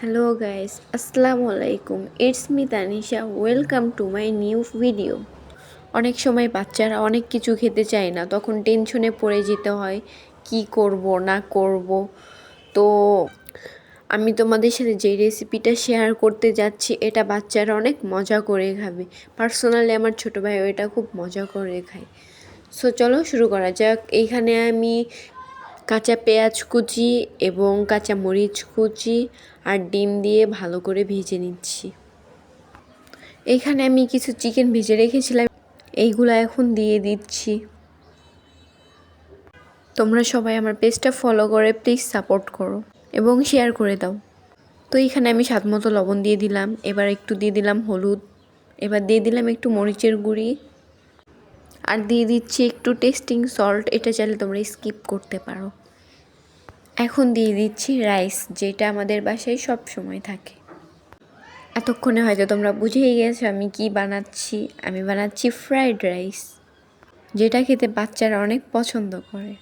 Hello guys, আসসালামু আলাইকুম। It's me Tanisha. Welcome to my new video. অনেক সময় বাচ্চারা অনেক কিছু খেতে চায় না, তখন টেনশনে পড়ে যেতে হয় কি করব না করব। তো আমি তোমাদের সাথে যে রেসিপিটা শেয়ার করতে যাচ্ছি এটা বাচ্চারা অনেক মজা করে খাবে। পার্সোনালি আমার ছোটো ভাই এটা খুব মজা করে খায়। সো চলো শুরু করা যাক। এইখানে আমি কাঁচা পেঁয়াজ কুচি এবং কাঁচা মরিচ কুচি আর ডিম দিয়ে ভালো করে ভেজে নিচ্ছি। এইখানে আমি কিছু চিকেন ভেজে রেখেছিলাম, এইগুলো এখন দিয়ে দিচ্ছি। তোমরা সবাই আমার পেজটা ফলো করে প্লিজ সাপোর্ট করো এবং শেয়ার করে দাও। তো এইখানে আমি স্বাদ মতো লবণ দিয়ে দিলাম, এবার একটু দিয়ে দিলাম হলুদ, এবার দিয়ে দিলাম একটু মরিচের গুঁড়ি, আর দিয়ে দিচ্ছি একটু টেস্টিং সল্ট। এটা চাইলে তোমরা স্কিপ করতে পারো। এখন দিয়ে দিচ্ছি রাইস, যেটা আমাদের বাসায় সব সময় থাকে। এতক্ষণে হয়তো তোমরা বুঝেই গেছো আমি কি বানাচ্ছি। আমি বানাচ্ছি ফ্রাইড রাইস, যেটা খেতে বাচ্চারা অনেক পছন্দ করে।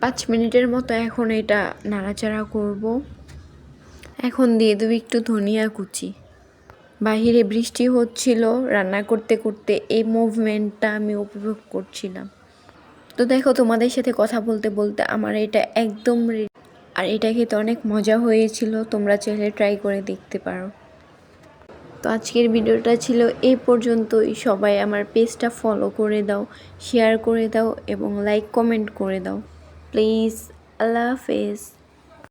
5 মিনিটের মতো এখন এটা নাড়াচাড়া করব। এখন দিয়ে দেবো একটু ধনিয়া কুচি। বাহিরে বৃষ্টি হচ্ছিল, রান্না করতে করতে এই মুভমেন্টটা আমি উপভোগ করছিলাম। তো দেখো, তোমাদের সাথে কথা বলতে বলতে আমার এটা একদম রেডি। আর এটা খেতে অনেক মজা হয়েছিল, তোমরা চাইলে ট্রাই করে দেখতে পারো। তো আজকের ভিডিওটা ছিল এই পর্যন্তই। সবাই আমার পেজটা ফলো করে দাও, শেয়ার করে দাও এবং লাইক কমেন্ট করে দাও প্লিজ। আল্লাহ হাফেজ।